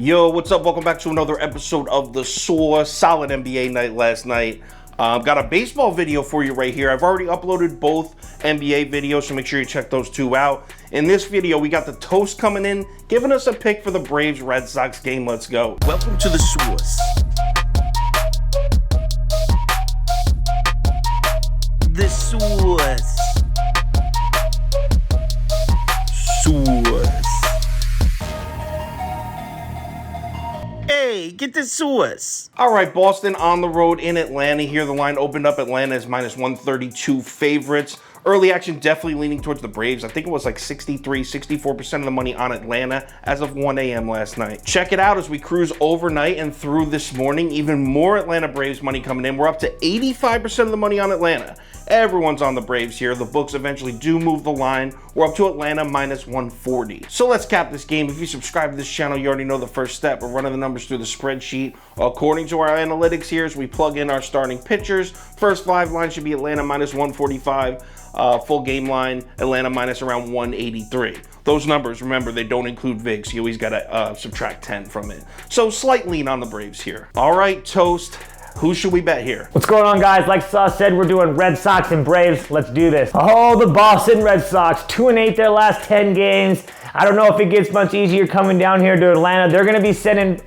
Yo, what's up? Welcome back to another episode of The Source. Solid NBA night last night. Got a baseball video for you right here. I've already uploaded both NBA videos, so make sure you check those two out. In this video, we got the Toast coming in, giving us a pick for the Braves-Red Sox game. Let's go. Welcome to The Source. The Source. Source. Hey, get the Source. All right, Boston on the road in Atlanta here. The line opened up. Atlanta is minus 132 favorites. Early action definitely leaning towards the Braves. I think it was like 64% of the money on Atlanta as of 1 a.m. last night. Check it out as we cruise overnight and through this morning. Even more Atlanta Braves money coming in. We're up to 85% of the money on Atlanta. Everyone's on the Braves here. The books eventually do move the line. We're up to Atlanta minus 140. So let's cap this game. If you subscribe to this channel, you already know the first step. We're running the numbers through the spreadsheet. According to our analytics here, as we plug in our starting pitchers, first five lines should be Atlanta minus 145. Full game line, Atlanta minus around 183. Those numbers, remember, they don't include VIG, so you always gotta subtract 10 from it. So slight lean on the Braves here. All right, Toast, who should we bet here? What's going on, guys? Like Sauce said, we're doing Red Sox and Braves. Let's do this. Oh, the Boston Red Sox, 2-8 their last 10 games. I don't know if it gets much easier coming down here to Atlanta. They're going to be sending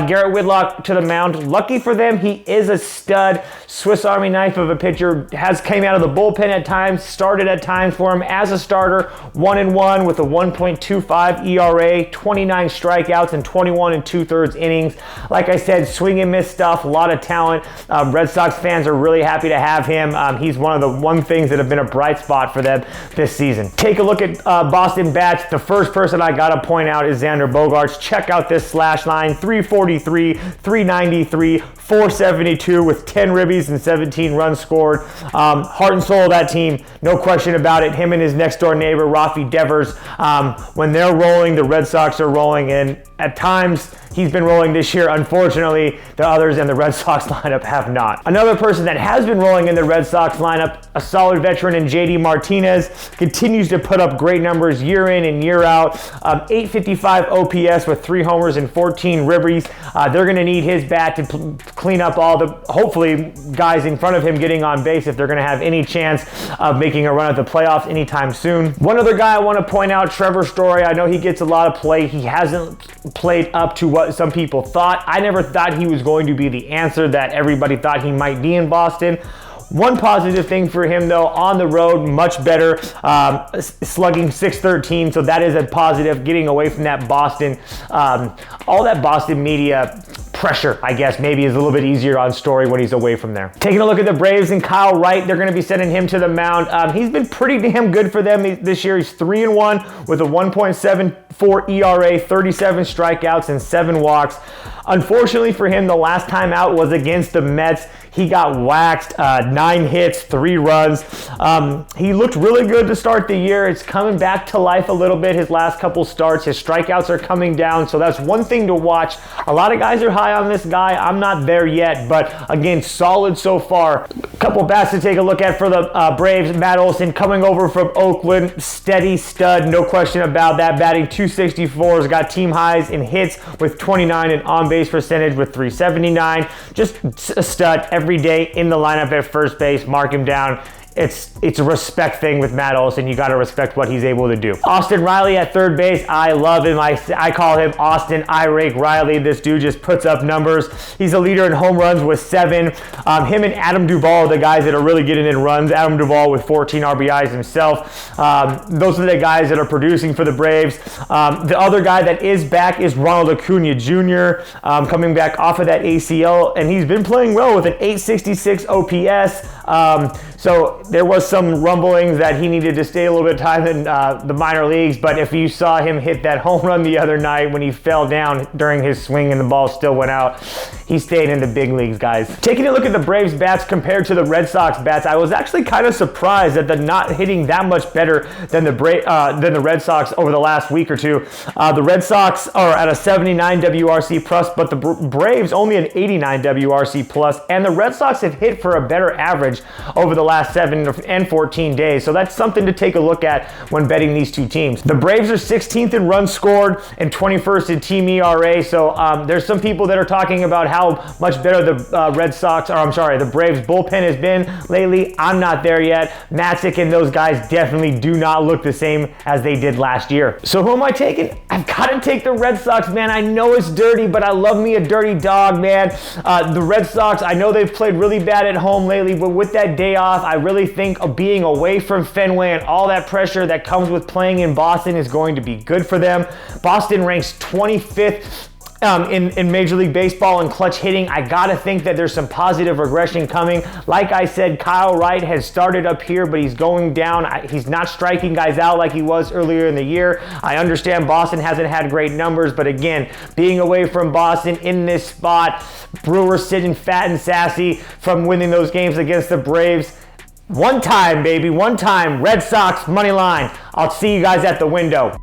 Garrett Whitlock to the mound. Lucky for them, he is a stud. Swiss Army knife of a pitcher. Came out of the bullpen at times, started at times for him as a starter. 1-1 with a 1.25 ERA, 29 strikeouts, and 21 2/3 innings. Like I said, swing and miss stuff, a lot of talent. Red Sox fans are really happy to have him. He's one of the things that have been a bright spot for them this season. Take a look at Boston bats. The first person I gotta point out is XANDER BOGAERTS. Check out this slash line: 343, 393, 472 with 10 ribbies and 17 runs scored. Heart and soul of that team, no question about it. Him and his next door neighbor, Rafi Devers, when they're rolling, the Red Sox are rolling, and at times he's been rolling this year. Unfortunately, the others in the Red Sox lineup have not. Another person that has been rolling in the Red Sox lineup, a solid veteran in JD Martinez, continues to put up great numbers year in and year out. 855 OPS with 3 homers and 14 ribbies. They're going to need his bat to clean up all the, hopefully, guys in front of him getting on base if they're going to have any chance of making a run at the playoffs anytime soon. One other guy I want to point out, TREVOR Story. I know he gets a lot of play. He hasn't played up to what some people thought. I never thought he was going to be the answer that everybody thought he might be in Boston. One positive thing for him, though, on the road, much better, slugging .613, so that is a positive, getting away from that Boston, all that Boston media pressure, I guess, maybe is a little bit easier on Story when he's away from there. Taking a look at the Braves and Kyle Wright, they're going to be sending him to the mound. He's been pretty damn good for them this year. He's 3-1 with a 1.74 ERA, 37 strikeouts, and 7 walks. Unfortunately for him, the last time out was against the Mets. He got waxed, 9 hits, 3 runs. He looked really good to start the year. It's coming back to life a little bit, his last couple starts. His strikeouts are coming down, so that's one thing to watch. A lot of guys are high on this guy. I'm not there yet, but again, solid so far. A couple bats to take a look at for the Braves. Matt Olson coming over from Oakland, steady stud, no question about that. Batting .264, has got team highs in hits with 29 and on-base percentage with 379. Just a stud every day in the lineup at first base. Mark him down. It's a respect thing with Matt Olson. You got to respect what he's able to do. Austin Riley at third base. I love him. I call him Austin Rake Riley. This dude just puts up numbers. He's a leader in home runs with 7. Him and Adam Duvall are the guys that are really getting in runs. Adam Duvall with 14 RBIs himself. Those are the guys that are producing for the Braves. The other guy that is back is Ronald Acuna Jr. Coming back off of that ACL, and he's been playing well with an 866 OPS. So there was some rumblings that he needed to stay a little bit of time in the minor leagues, but if you saw him hit that home run the other night when he fell down during his swing and the ball still went out, he stayed in the big leagues, guys. Taking a look at the Braves bats compared to the Red Sox bats, I was actually kind of surprised that they're not hitting that much better than the Red Sox over the last week or two. The Red Sox are at a 79 WRC plus, but the Braves only an 89 WRC plus, and the Red Sox have hit for a better average average over the last 7 and 14 days. So that's something to take a look at when betting these two teams. The Braves are 16th in runs scored and 21st in team ERA. So there's some people that are talking about how much better the the Braves bullpen has been lately. I'm not there yet. Matzik and those guys definitely do not look the same as they did last year. So who am I taking? I've got to take the Red Sox, man. I know it's dirty, but I love me a dirty dog, man. The Red Sox, I know they've played really bad at home lately, but with that day off, I really think of being away from Fenway and all that pressure that comes with playing in Boston is going to be good for them. Boston ranks 25th in Major League Baseball in clutch hitting. I gotta think that there's some positive regression coming. Like I said, Kyle Wright has started up here, but he's going down. He's not striking guys out like he was earlier in the year. I understand Boston hasn't had great numbers, but again, being away from Boston in this spot, Brewers sitting fat and sassy from winning those games against the Braves. One time, baby, one time, Red Sox money line. I'll see you guys at the window.